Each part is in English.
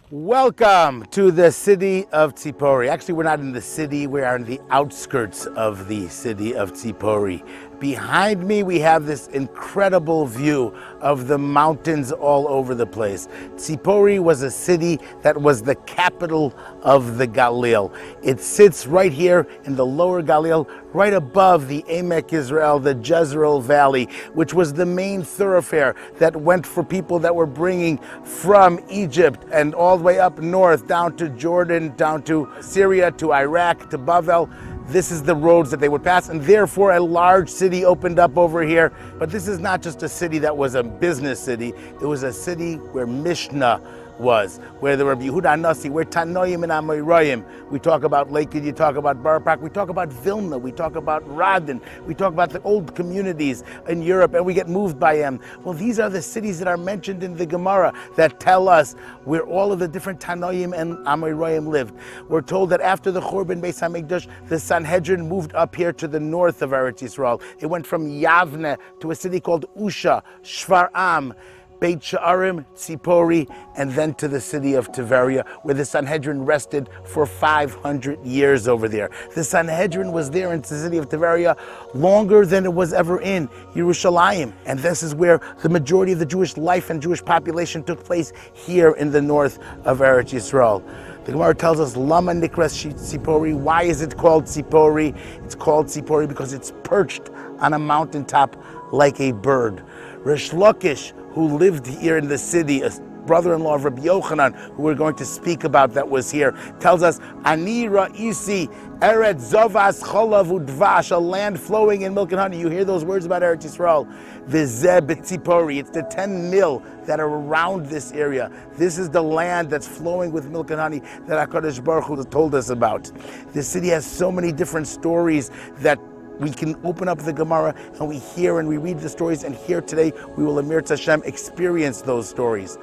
Welcome to the city of Tzipori. Actually, we're not in the city, we are in the outskirts of the city of Tzipori. Behind me, we have this incredible view of the mountains all over the place. Tzipori was a city that was the capital of the Galil. It sits right here in the lower Galil, right above the Emek Israel, the Jezreel Valley, which was the main thoroughfare that went for people that were bringing from Egypt and all the way up north, down to Jordan, down to Syria, to Iraq, to Bavel. This is the roads that they would pass, and therefore a large city opened up over here. But this is not just a city that was a business city. It was a city where Mishnah was, where there were Yehuda Nasi, where Tanoim and Amoraim. We talk about Lakewood, you talk about Borough Park, we talk about Vilna, we talk about Radin, we talk about the old communities in Europe, and we get moved by them. Well, these are the cities that are mentioned in the Gemara that tell us where all of the different Tanoim and Amoraim lived. We're told that after the Churban Beis HaMikdash, the Sanhedrin moved up here to the north of Eretz Yisrael. It went from Yavne to a city called Usha, Shvar'am, Beit Sha'arim, Tzipori, and then to the city of Tiberia, where the Sanhedrin rested for 500 years over there. The Sanhedrin was there in the city of Tiberia longer than it was ever in Yerushalayim. And this is where the majority of the Jewish life and Jewish population took place, here in the north of Eretz Yisrael. The Gemara tells us, Lama Nikras Tzipori. Why is it called Tzipori? It's called Tzipori because it's perched on a mountaintop like a bird. Rish Lakish, who lived here in the city, a brother-in-law of Rabbi Yochanan, who we're going to speak about, that was here, tells us, Ani ra'isi eretz zovas cholav udvash, a land flowing in milk and honey. You hear those words about Eretz Yisrael. V'zeh b'tzipori. It's the 10 mil that are around this area. This is the land that's flowing with milk and honey that HaKadosh Baruch Hu told us about. This city has so many different stories that we can open up the Gemara and we hear and we read the stories, and here today we will, Amir Tashem, experience those stories.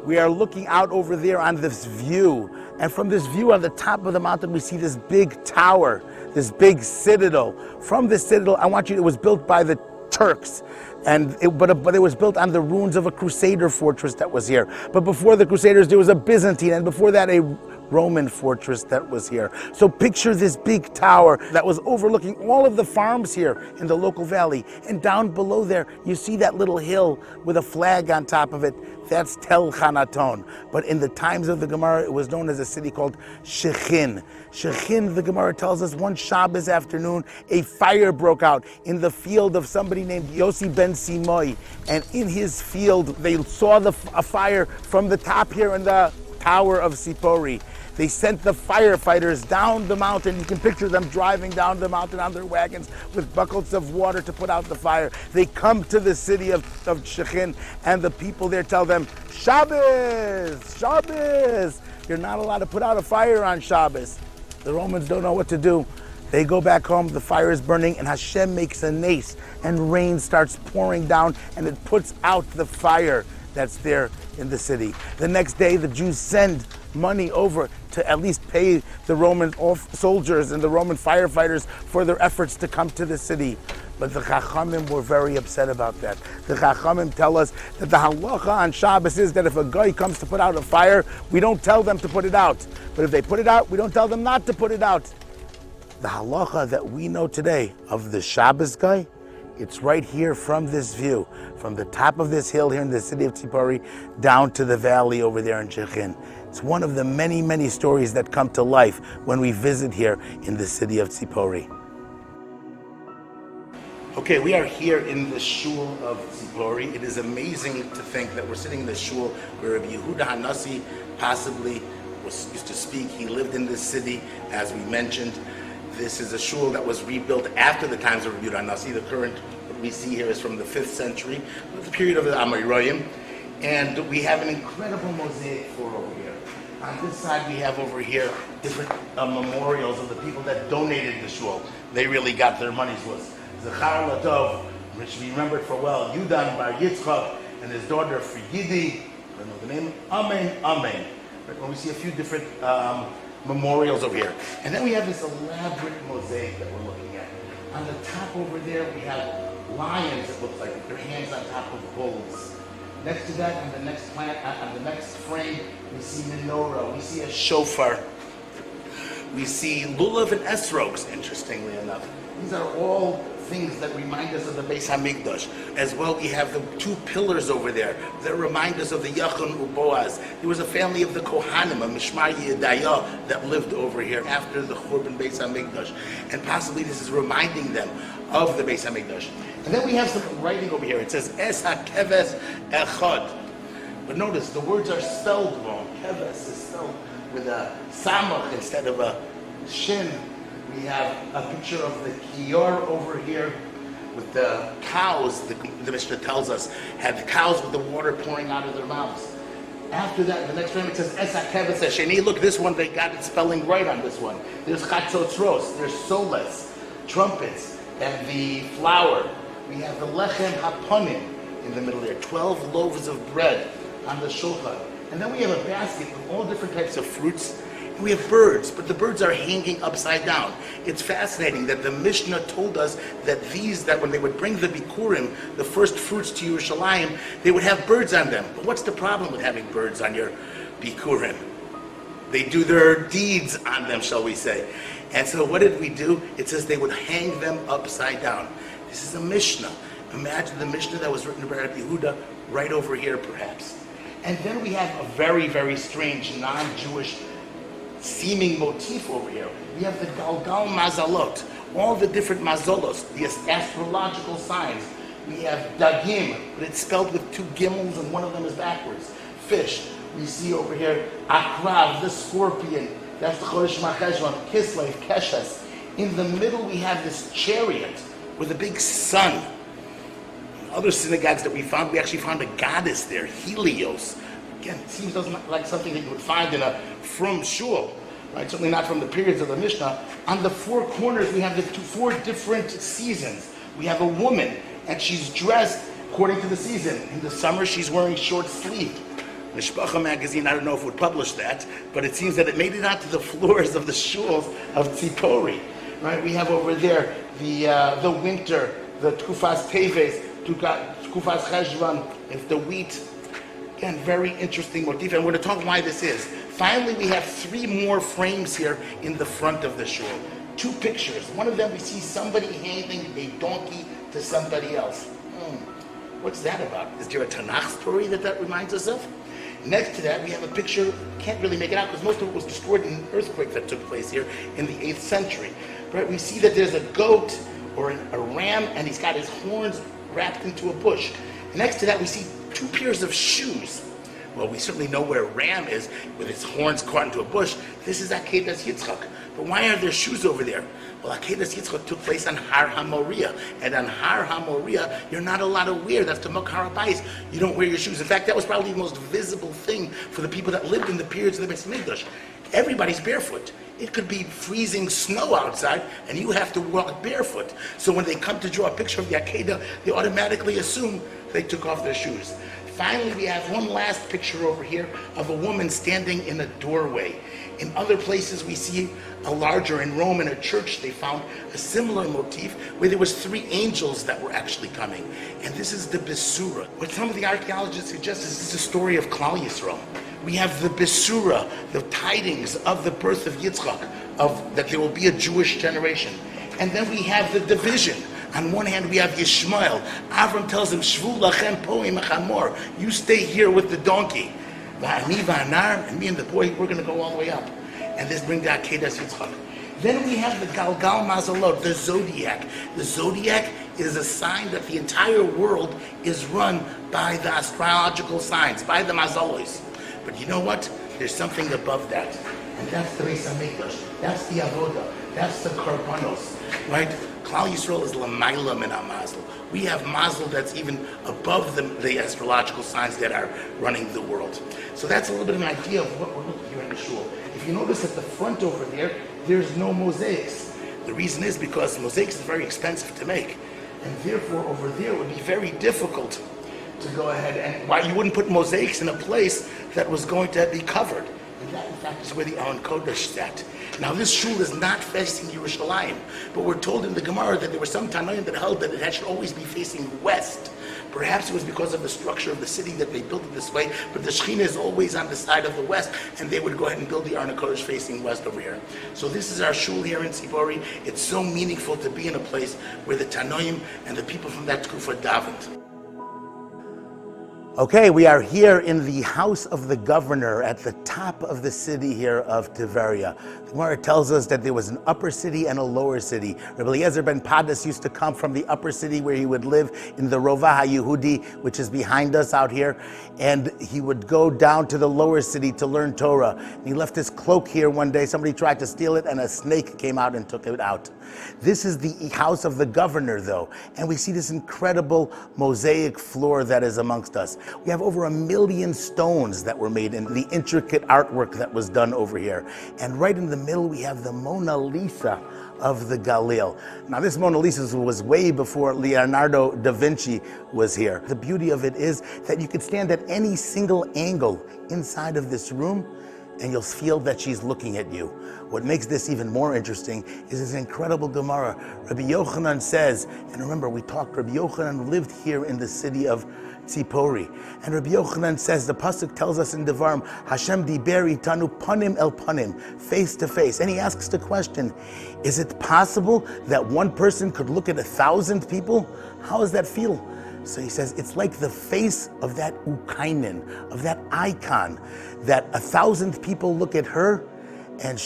We are looking out over there on this view, and from this view on the top of the mountain we see this big tower, this big citadel. From this citadel, I want you, it was built by the Turks, but it was built on the ruins of a Crusader fortress that was here. But before the Crusaders there was a Byzantine, and before that a Roman fortress that was here. So picture this big tower that was overlooking all of the farms here in the local valley. And down below there, you see that little hill with a flag on top of it. That's Tel Chanaton. But in the times of the Gemara, it was known as a city called Shechin. Shechin, the Gemara tells us, one Shabbos afternoon, a fire broke out in the field of somebody named Yossi ben Simoy. And in his field, they saw a fire from the top here in the Tower of Tzipori. They sent the firefighters down the mountain. You can picture them driving down the mountain on their wagons with buckets of water to put out the fire. They come to the city of Shechin, and the people there tell them, Shabbos, Shabbos. You're not allowed to put out a fire on Shabbos. The Romans don't know what to do. They go back home, the fire is burning, and Hashem makes a nace, and rain starts pouring down, and it puts out the fire that's there in the city. The next day, the Jews send money over to at least pay the Roman soldiers and the Roman firefighters for their efforts to come to the city. But the Chachamim were very upset about that. The Chachamim tell us that the halacha on Shabbos is that if a guy comes to put out a fire, we don't tell them to put it out. But if they put it out, we don't tell them not to put it out. The halacha that we know today of the Shabbos guy, it's right here from this view, from the top of this hill here in the city of Tzipori down to the valley over there in Shechin. It's one of the many, many stories that come to life when we visit here in the city of Tzipori. Okay, we are here in the Shul of Tzipori. It is amazing to think that we're sitting in the shul where Rabbi Yehuda Hanasi possibly used to speak. He lived in this city, as we mentioned. This is a shul that was rebuilt after the times of Rabbi Yehuda Hanasi. The current, what we see here, is from the 5th century, the period of the Amoraim. And we have an incredible mosaic floor over here. On this side, we have over here different memorials of the people that donated the shul. They really got their money's worth. Zechar Latov, which we remembered for well, Yudan Bar Yitzchak, and his daughter Frigidi, I don't know the name, Amen, Amen. Right, well, we see a few different memorials over here. And then we have this elaborate mosaic that we're looking at. On the top over there, we have lions, it looks like, with their hands on top of bulls. Next to that, on the next on the next frame, we see menorah, we see a shofar, we see lulav and esrogs, interestingly enough. These are all things that remind us of the Beis HaMikdash. As well, we have the two pillars over there that remind us of the Yachon Uboaz. There was a family of the Kohanim, a Mishmar Yedayah, that lived over here after the Churban Beis HaMikdash. And possibly this is reminding them of the Beis HaMikdash. And then we have some writing over here. It says, Es HaKeves Echad. But notice, the words are spelled wrong. Keves is spelled with a samach instead of a shin. We have a picture of the kiyor over here with the cows. The Mishnah tells us had the cows with the water pouring out of their mouths. After that, the next frame it says Esa Keves Sheni. Look, this one they got it spelling right on this one. There's chatzotzros, there's soles, trumpets, and the flour. We have the lechem haponim in the middle there. 12 loaves of bread on the shulchan, and then we have a basket with all different types of fruits. We have birds, but the birds are hanging upside down. It's fascinating that the Mishnah told us that when they would bring the Bikurim, the first fruits to Yerushalayim, they would have birds on them. But what's the problem with having birds on your Bikurim? They do their deeds on them, shall we say. And so what did we do? It says they would hang them upside down. This is a Mishnah. Imagine the Mishnah that was written by Rabbi Yehuda right over here, perhaps. And then we have a very, very strange non-Jewish seeming motif over here. We have the Galgal Mazalot, all the different mazolos, the astrological signs. We have Dagim, but it's spelled with two gimels and one of them is backwards. Fish. We see over here Akrav, the scorpion. That's the Chodesh Macheshvan, Kislev, Keshes. In the middle we have this chariot with a big sun. In other synagogues that we found, we actually found a goddess there, Helios. Again, it seems doesn't like something that you would find in a from shul, right? Certainly not from the periods of the Mishnah. On the four corners, we have the four different seasons. We have a woman, and she's dressed according to the season. In the summer, she's wearing short sleeved. Mishpacha magazine, I don't know if it would publish that, but it seems that it made it onto the floors of the shuls of Tzipori, right? We have over there the winter, the Tkufas Teves, Tkufas Cheshvan, if the wheat. Again, very interesting motif, and we're going to talk why this is. Finally, we have three more frames here in the front of the shul. Two pictures. One of them, we see somebody handing a donkey to somebody else. What's that about? Is there a Tanakh story that reminds us of? Next to that, we have a picture, can't really make it out because most of it was destroyed in an earthquake that took place here in the 8th century. Right? We see that there's a goat or a ram, and he's got his horns wrapped into a bush. Next to that, we see two pairs of shoes. Well, we certainly know where Ram is with his horns caught into a bush. This is Akedas Yitzchak. But why are there shoes over there? Well, Akedas Yitzchak took place on Har HaMoriah. And on Har HaMoriah, you're not allowed to wear. That's the Makar HaBais. You don't wear your shoes. In fact, that was probably the most visible thing for the people that lived in the periods of the Beis HaMikdash. Everybody's barefoot. It could be freezing snow outside, and you have to walk barefoot. So when they come to draw a picture of the Akedah, they automatically assume they took off their shoes. Finally, we have one last picture over here of a woman standing in a doorway. In other places, we see a larger, in Rome, in a church, they found a similar motif where there was 3 angels that were actually coming. And this is the Besura. What some of the archaeologists suggest is this is a story of Klal Yisrael. We have the Besura, the tidings of the birth of Yitzchak, of that there will be a Jewish generation. And then we have the division. On one hand, we have Yishmael. Avram tells him, Shvu lachem po im chamor. You stay here with the donkey. V'ani v'anar, and me and the boy, we're going to go all the way up. And this brings the Akedas Yitzchak. Then we have the Galgal Mazalot, the zodiac. The zodiac is a sign that the entire world is run by the astrological signs, by the Mazalos. But you know what? There's something above that. And that's the Beis HaMikdash. That's the Avodah. That's the Karbanos. Right? Klal Yisrael is Lamaila min HaMazel. We have Mazel that's even above the astrological signs that are running the world. So that's a little bit of an idea of what we're looking here in the shul. If you notice at the front over there, there's no mosaics. The reason is because mosaics is very expensive to make. And therefore over there it would be very difficult to go ahead and why you wouldn't put mosaics in a place that was going to be covered. And that in fact is where the Aron Kodesh sat. Now this shul is not facing Yerushalayim, but we're told in the Gemara that there were some Tanoim that held that it should always be facing west. Perhaps it was because of the structure of the city that they built it this way, but the Shekhinah is always on the side of the west, and they would go ahead and build the Arna Kodesh facing west over here. So this is our shul here in Tzipori. It's so meaningful to be in a place where the Tanoim and the people from that Tkufa davened. Okay, we are here in the house of the governor at the top of the city here of Tiberia. The Gemara tells us that there was an upper city and a lower city. Rabbi Eliezer ben Padas used to come from the upper city where he would live in the Rova HaYehudi, which is behind us out here, and he would go down to the lower city to learn Torah. And he left his cloak here one day. Somebody tried to steal it, and a snake came out and took it out. This is the house of the governor, though, and we see this incredible mosaic floor that is amongst us. We have over 1 million stones that were made in the intricate artwork that was done over here. And right in the middle, we have the Mona Lisa of the Galil. Now, this Mona Lisa was way before Leonardo da Vinci was here. The beauty of it is that you could stand at any single angle inside of this room and you'll feel that she's looking at you. What makes this even more interesting is this incredible Gemara. Rabbi Yochanan says, and remember we talked, Rabbi Yochanan lived here in the city of Tzipori. And Rabbi Yochanan says, the pasuk tells us in Devarim, Hashem diber itanu panim el panim, face to face. And he asks the question, is it possible that one person could look at 1,000 people? How does that feel? So he says, it's like the face of that ukainen, of that icon, that 1,000 people look at her, and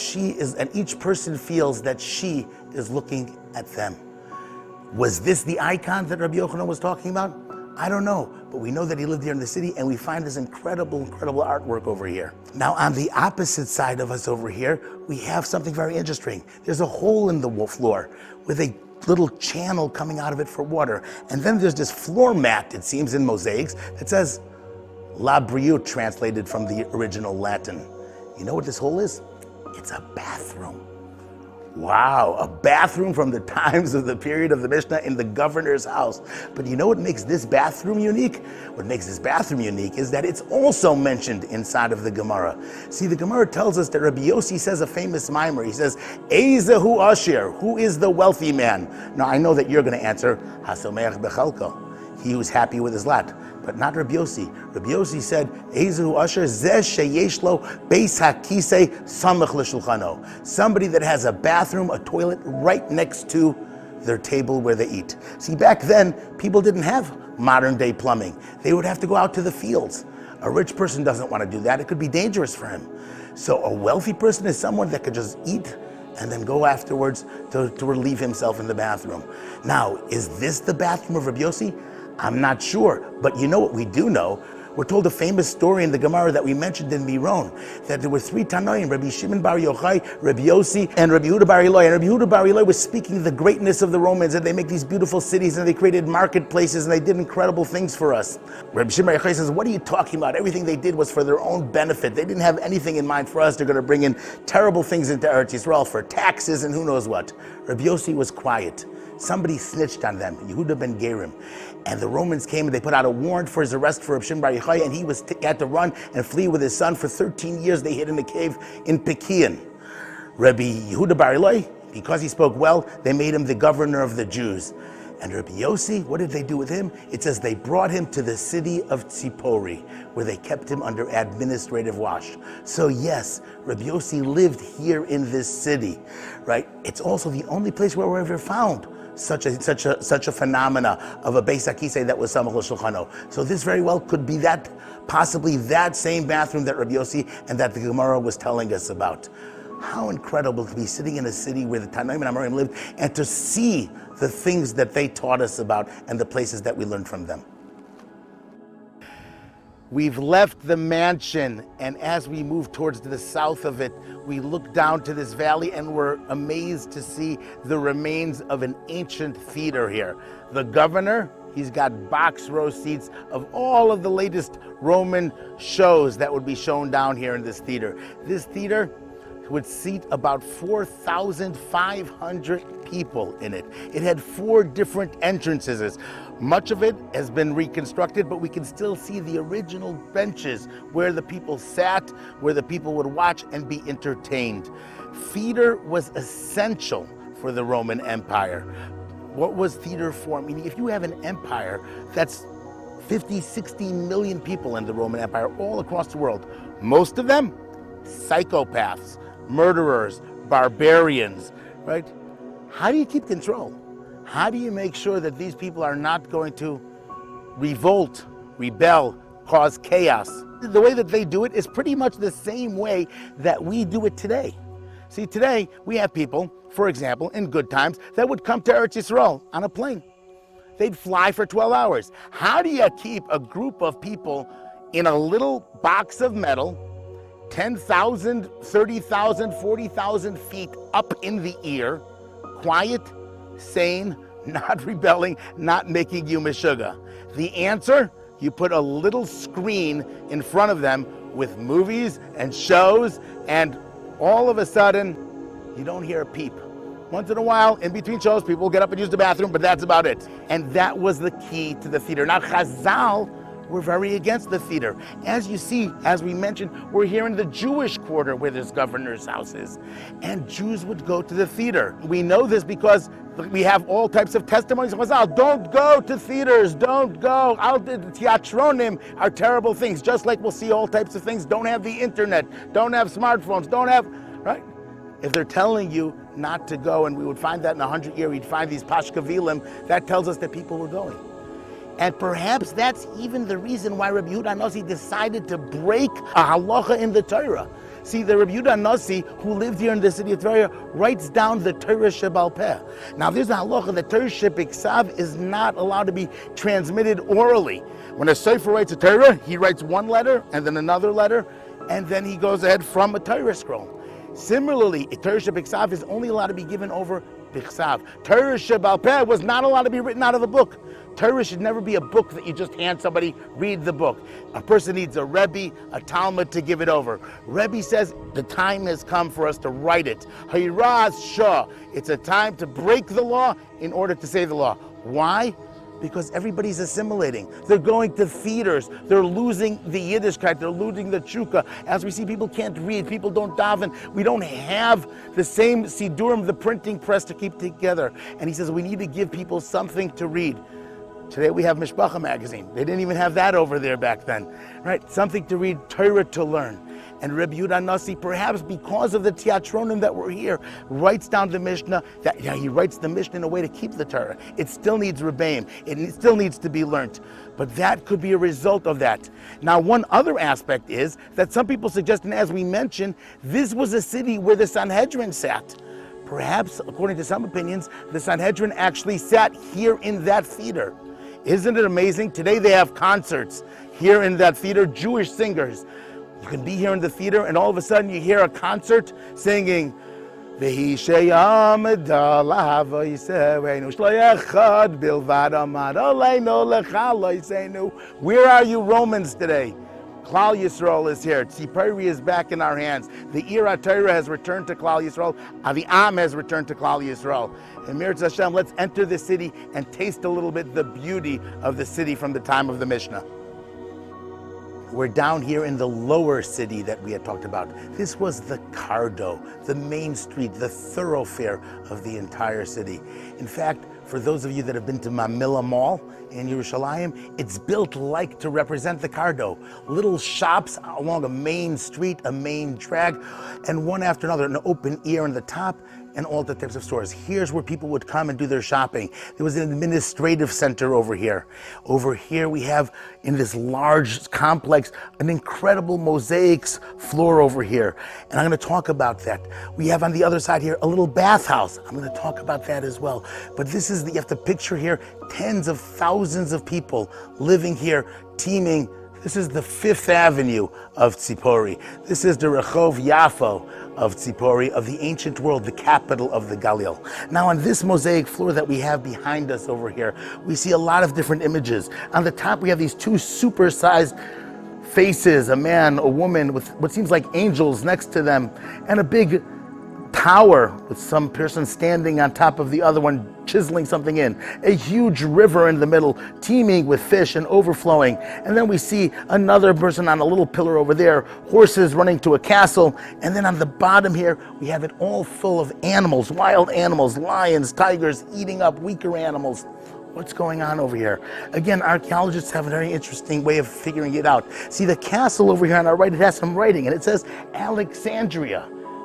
each person feels that she is looking at them. Was this the icon that Rabbi Yochanan was talking about? I don't know, but we know that he lived here in the city, and we find this incredible artwork over here. Now, on the opposite side of us over here, we have something very interesting. There's a hole in the floor with a little channel coming out of it for water. And then there's this floor mat, it seems, in mosaics that says La Briut, translated from the original Latin. You know what this hole is? It's a bathroom. Wow, a bathroom from the times of the period of the Mishnah in the governor's house. But you know what makes this bathroom unique? What makes this bathroom unique is that it's also mentioned inside of the Gemara. See, the Gemara tells us that Rabbi Yossi says a famous mimer. He says, Eizehu Asher, who is the wealthy man? Now, I know that you're going to answer, Hasomeach Bechalko, he who's happy with his lot. But not Rabbi Yossi. Rabbi Yossi said, Eizehu Asher zeh sheyesh lo beis hakisei samach l'shulchano. Somebody that has a bathroom, a toilet right next to their table where they eat. See, back then, people didn't have modern day plumbing. They would have to go out to the fields. A rich person doesn't want to do that. It could be dangerous for him. So a wealthy person is someone that could just eat and then go afterwards to relieve himself in the bathroom. Now, is this the bathroom of Rabbi Yossi? I'm not sure, but you know what we do know? We're told a famous story in the Gemara that we mentioned in Miron, that there were 3 Tanoim, Rabbi Shimon bar Yochai, Rabbi Yossi, and Rabbi Yehuda bar Eloi. And Rabbi Yehuda bar Eloi was speaking of the greatness of the Romans, and they make these beautiful cities, and they created marketplaces, and they did incredible things for us. Rabbi Shimon bar Yochai says, what are you talking about? Everything they did was for their own benefit. They didn't have anything in mind for us. They're going to bring in terrible things into Eretz Yisrael for taxes and who knows what. Rabbi Yossi was quiet. Somebody snitched on them, Yehuda ben Gerim. And the Romans came and they put out a warrant for his arrest for Rabbi Shimon bar Yochai, and he had to run and flee with his son. For 13 years they hid in a cave in Pekian. Rabbi Yehuda bar Eloi, because he spoke well, they made him the governor of the Jews. And Rabbi Yossi, what did they do with him? It says they brought him to the city of Tzipori, where they kept him under administrative watch. So yes, Rabbi Yossi lived here in this city, right? It's also the only place where we're ever found such a phenomena of a Beis HaKisei that was Samach L'Shulchano. So this very well could be possibly that same bathroom that Rabbi Yossi and that the Gemara was telling us about. How incredible to be sitting in a city where the Tanoim and Amorim lived and to see the things that they taught us about and the places that we learned from them. We've left the mansion, and as we move towards the south of it, we look down to this valley and we're amazed to see the remains of an ancient theater here. The governor, he's got box row seats of all of the latest Roman shows that would be shown down here in this theater. This theater would seat about 4,500 people in it. It had 4 different entrances. Much of it has been reconstructed, but we can still see the original benches where the people sat, where the people would watch and be entertained. Theater was essential for the Roman Empire. What was theater for? Meaning, if you have an empire that's 50, 60 million people in the Roman Empire all across the world. Most of them, psychopaths, murderers, barbarians, right? How do you keep control? How do you make sure that these people are not going to revolt, rebel, cause chaos? The way that they do it is pretty much the same way that we do it today. See, today we have people, for example, in good times, that would come to Eretz Yisrael on a plane. They'd fly for 12 hours. How do you keep a group of people in a little box of metal, 10,000, 30,000, 40,000 feet up in the air, quiet, sane, not rebelling, not making you meshuggah? The answer? You put a little screen in front of them with movies and shows, and all of a sudden, you don't hear a peep. Once in a while, in between shows, people will get up and use the bathroom, but that's about it. And that was the key to the theater. Now, Chazal were very against the theater. As you see, as we mentioned, we're here in the Jewish quarter where this governor's house is. And Jews would go to the theater. We know this because we have all types of testimonies of Chazal. Don't go to theaters, don't go. The theatronim are terrible things. Just like we'll see all types of things. Don't have the internet, don't have smartphones, don't have, right? If they're telling you not to go, and we would find that in 100 years, we'd find these Pashkavilim, that tells us that people were going. And perhaps that's even the reason why Rabbi Yehuda Nasi decided to break a halacha in the Torah. See, the Rabbi Yehuda Nasi, who lived here in the city of Torah, writes down the Torah Shebal Peh. Now, there's a halacha that Torah Shebiksav is not allowed to be transmitted orally. When a Sefer writes a Torah, he writes one letter and then another letter, and then he goes ahead from a Torah scroll. Similarly, Torah Shebiksav is only allowed to be given over Biksav. Torah Shebal Peh was not allowed to be written out of a book. Torah should never be a book that you just hand somebody, read the book. A person needs a Rebbe, a Talmud to give it over. Rebbe says the time has come for us to write it. Hayraz Shah. It's a time to break the law in order to say the law. Why? Because everybody's assimilating. They're going to theaters. They're losing the Yiddishkeit. They're losing the Chukah. As we see, people can't read. People don't daven. We don't have the same Sidurim, the printing press, to keep together. And he says we need to give people something to read. Today we have Mishpacha magazine. They didn't even have that over there back then, right? Something to read, Torah to learn. And Rabbi Yehuda Nasi, perhaps because of the Teatronim that were here, writes down the Mishnah, he writes the Mishnah in a way to keep the Torah. It still needs Rebbeim. It still needs to be learned. But that could be a result of that. Now, one other aspect is that some people suggest, and as we mentioned, this was a city where the Sanhedrin sat. Perhaps, according to some opinions, the Sanhedrin actually sat here in that theater. Isn't it amazing? Today they have concerts here in that theater, Jewish singers. You can be here in the theater and all of a sudden you hear a concert singing, where are you, Romans, today? Klal Yisrael is here. Tzipori is back in our hands. The Ira Torah has returned to Klal Yisrael. The Am has returned to Klal Yisrael. And Mirz Hashem, let's enter the city and taste a little bit the beauty of the city from the time of the Mishnah. We're down here in the lower city that we had talked about. This was the Cardo, the main street, the thoroughfare of the entire city. In fact, for those of you that have been to Mamilla Mall in Yerushalayim, it's built like to represent the Cardo. Little shops along a main street, a main drag, and one after another, an open air in the top, and all the types of stores. Here's where people would come and do their shopping. There was an administrative center over here. Over here we have, in this large complex, an incredible mosaics floor over here. And I'm going to talk about that. We have on the other side here a little bathhouse. I'm going to talk about that as well. But this is, you have to picture here, tens of thousands of people living here, teeming. This is the 5th Avenue of Tzipori. This is the Rehov Yafo of Tzipori, of the ancient world, the capital of the Galil. Now on this mosaic floor that we have behind us over here, we see a lot of different images. On the top we have these two super-sized faces, a man, a woman, with what seems like angels next to them, and a big tower with some person standing on top of the other one, chiseling something in. A huge river in the middle, teeming with fish and overflowing. And then we see another person on a little pillar over there, horses running to a castle. And then on the bottom here, we have it all full of animals, wild animals, lions, tigers, eating up weaker animals. What's going on over here? Again, archaeologists have a very interesting way of figuring it out. See, the castle over here on our right, it has some writing, and it says Alexandria,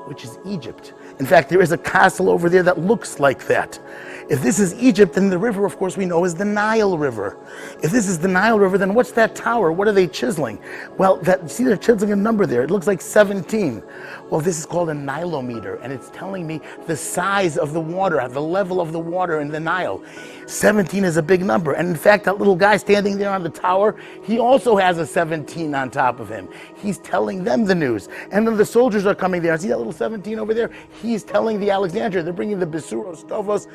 which is Egypt. In fact, there is a castle over there that looks like that. If this is Egypt, then the river, of course, we know is the Nile River. If this is the Nile River, then what's that tower? What are they chiseling? Well, see, they're chiseling a number there. It looks like 17. Well, this is called a Nilometer, and it's telling me the size of the water, the level of the water in the Nile. 17 is a big number. And in fact, that little guy standing there on the tower, he also has a 17 on top of him. He's telling them the news. And then the soldiers are coming there. See that little 17 over there? He's telling the Alexandria. They're bringing the Besuros, Tovos.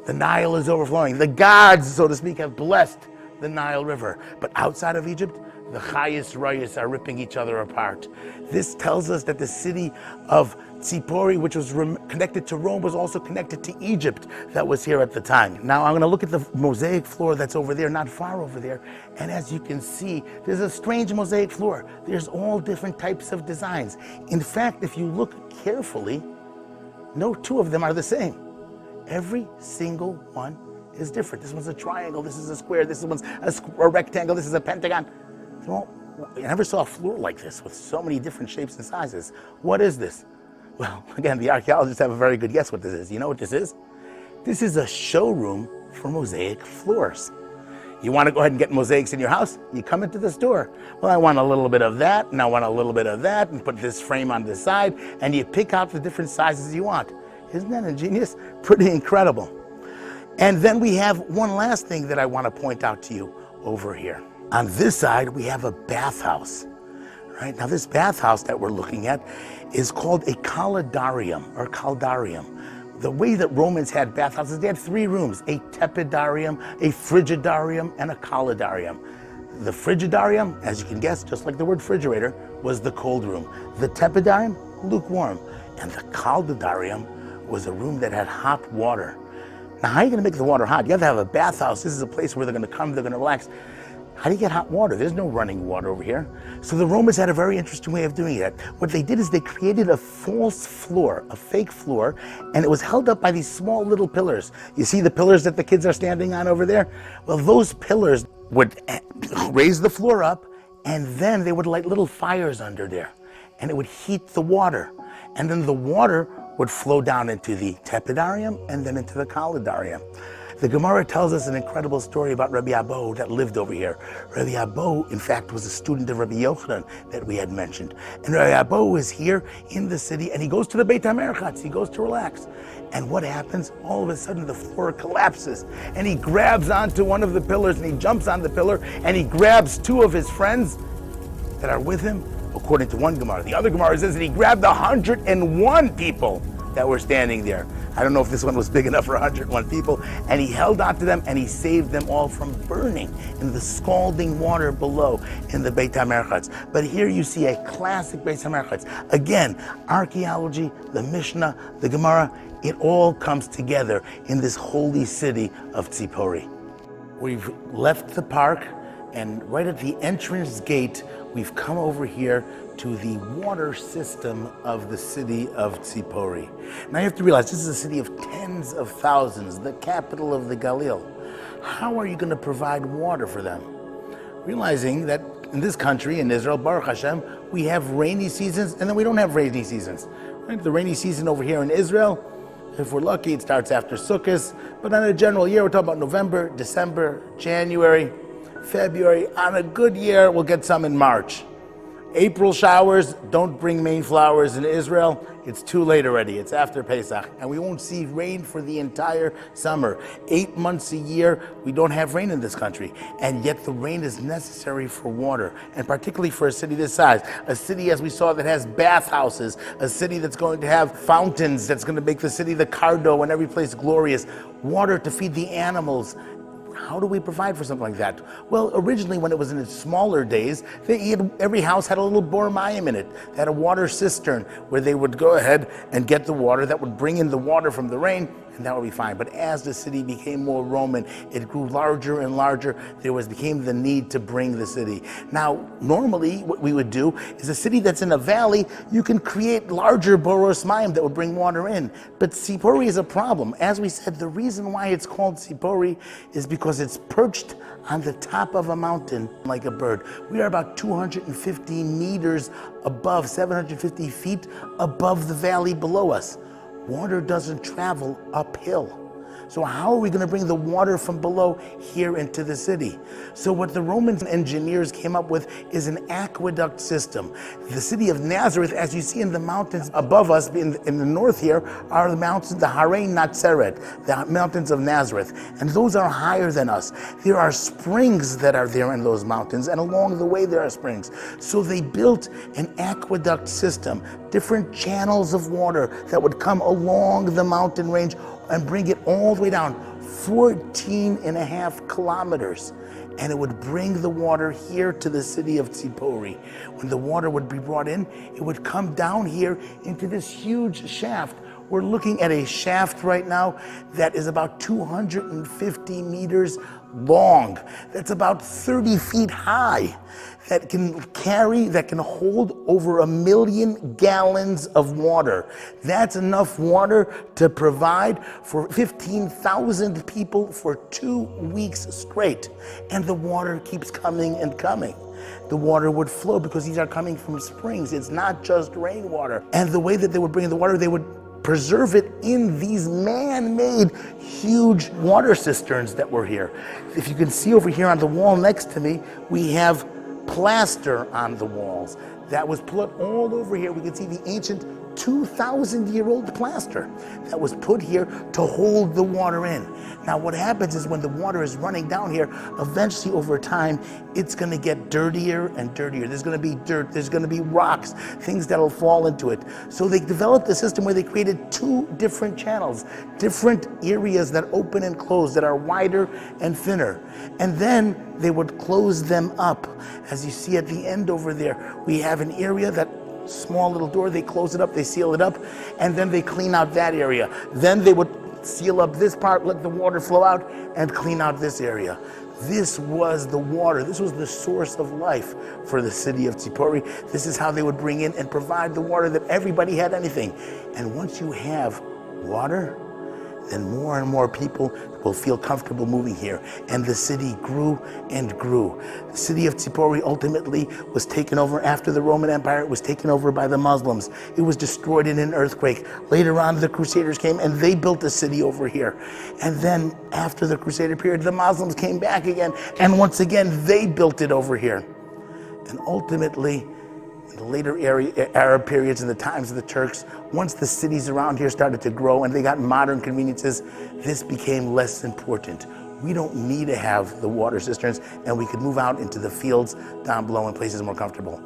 The Nile is overflowing. The gods, so to speak, have blessed the Nile River. But outside of Egypt, the Chayas Rayas are ripping each other apart. This tells us that the city of Tzipori, which was connected to Rome, was also connected to Egypt that was here at the time. Now I'm going to look at the mosaic floor that's over there, not far over there. And as you can see, there's a strange mosaic floor. There's all different types of designs. In fact, if you look carefully, no two of them are the same. Every single one is different. This one's a triangle, this is a square, this one's a rectangle, this is a pentagon. Well, I never saw a floor like this with so many different shapes and sizes. What is this? Well, again, the archaeologists have a very good guess what this is. You know what this is? This is a showroom for mosaic floors. You want to go ahead and get mosaics in your house? You come into the store. Well, I want a little bit of that, and I want a little bit of that, and put this frame on the side, and you pick out the different sizes you want. Isn't that ingenious? Pretty incredible. And then we have one last thing that I want to point out to you over here. On this side, we have a bathhouse. Right? Now, this bathhouse that we're looking at is called a caldarium or caldarium. The way that Romans had bathhouses, they had three rooms: a tepidarium, a frigidarium, and a caldarium. The frigidarium, as you can guess, just like the word refrigerator, was the cold room. The tepidarium, lukewarm. And the caldarium was a room that had hot water. Now, how are you going to make the water hot? You have to have a bathhouse. This is a place where they're going to come, they're going to relax. How do you get hot water? There's no running water over here. So the Romans had a very interesting way of doing it. What they did is they created a false floor, a fake floor, and it was held up by these small little pillars. You see the pillars that the kids are standing on over there? Well, those pillars would raise the floor up, and then they would light little fires under there, and it would heat the water. And then the water would flow down into the tepidarium and then into the caldarium. The Gemara tells us an incredible story about Rabbi Abo that lived over here. Rabbi Abo, in fact, was a student of Rabbi Yochanan that we had mentioned. And Rabbi Abo is here in the city, and he goes to the Beit HaMerchatz. He goes to relax. And what happens? All of a sudden, the floor collapses, and he grabs onto one of the pillars, and he jumps on the pillar, and he grabs two of his friends that are with him, according to one Gemara. The other Gemara says that he grabbed 101 people that were standing there. I don't know if this one was big enough for 101 people. And he held on to them, and he saved them all from burning in the scalding water below in the Beit HaMerchatz. But here you see a classic Beit HaMerchatz. Again, archaeology, the Mishnah, the Gemara, it all comes together in this holy city of Tzipori. We've left the park, and right at the entrance gate, we've come over here to the water system of the city of Tzipori. Now you have to realize this is a city of tens of thousands, the capital of the Galil. How are you going to provide water for them? Realizing that in this country, in Israel, Baruch Hashem, we have rainy seasons and then we don't have rainy seasons. Right? The rainy season over here in Israel, if we're lucky, it starts after Sukkot, but on a general year, we're talking about November, December, January, February. On a good year, we'll get some in March. April showers, don't bring main flowers in Israel. It's too late already. It's after Pesach. And we won't see rain for the entire summer. 8 months a year, we don't have rain in this country. And yet the rain is necessary for water. And particularly for a city this size. A city, as we saw, that has bathhouses. A city that's going to have fountains. That's going to make the city the Cardo and every place glorious. Water to feed the animals. how do we provide for something like that? Well, originally when it was in its smaller days, every house had a little bor mayim in it. They had a water cistern where they would go ahead and get the water that would bring in the water from the rain, and that would be fine. But as the city became more Roman, it grew larger and larger. Became the need to bring the city. Now, normally what we would do is a city that's in a valley, you can create larger boros mayim that would bring water in. But Tzipori is a problem. As we said, the reason why it's called Tzipori is because it's perched on the top of a mountain like a bird. We are about 250 meters above, 750 feet above the valley below us. Water doesn't travel uphill. So how are we going to bring the water from below here into the city? So what the Roman engineers came up with is an aqueduct system. The city of Nazareth, as you see in the mountains above us, in the north here, are the mountains, the Harei Natzeret, the mountains of Nazareth. And those are higher than us. There are springs that are there in those mountains, and along the way there are springs. So they built an aqueduct system, different channels of water that would come along the mountain range and bring it all the way down, 14.5 kilometers. And it would bring the water here to the city of Tzipori. When the water would be brought in, it would come down here into this huge shaft. We're looking at a shaft right now that is about 250 meters long. That's about 30 feet high. That can hold over 1 million gallons of water. That's enough water to provide for 15,000 people for 2 weeks straight. And the water keeps coming and coming. The water would flow because these are coming from springs. It's not just rainwater. And the way that they would bring in the water, they would preserve it in these man-made huge water cisterns that were here. If you can see over here on the wall next to me, we have plaster on the walls that was put all over here. We can see the ancient 2,000-year-old plaster that was put here to hold the water in. Now what happens is when the water is running down here, eventually over time, it's going to get dirtier and dirtier. There's going to be dirt, there's going to be rocks, things that'll fall into it. So they developed a system where they created 2 different channels, different areas that open and close, that are wider and thinner. And then they would close them up. As you see at the end over there, we have an area that small little door, they close it up, they seal it up, and then they clean out that area. Then they would seal up this part, let the water flow out, and clean out this area. This was the water. This was the source of life for the city of Tzipori. This is how they would bring in and provide the water that everybody had anything. And once you have water, then more and more people will feel comfortable moving here. And the city grew and grew. The city of Tzipori ultimately was taken over after the Roman Empire. It was taken over by the Muslims. It was destroyed in an earthquake. Later on, the Crusaders came and they built a city over here. And then after the Crusader period, the Muslims came back again. And once again, they built it over here. And ultimately, in the later Arab periods and the times of the Turks, once the cities around here started to grow and they got modern conveniences, this became less important. We don't need to have the water cisterns, and we could move out into the fields down below in places more comfortable.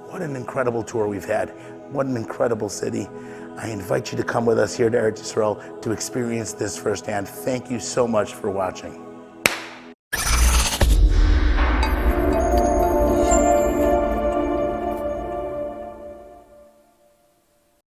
What an incredible tour we've had. What an incredible city. I invite you to come with us here to Eretz Yisrael to experience this firsthand. Thank you so much for watching.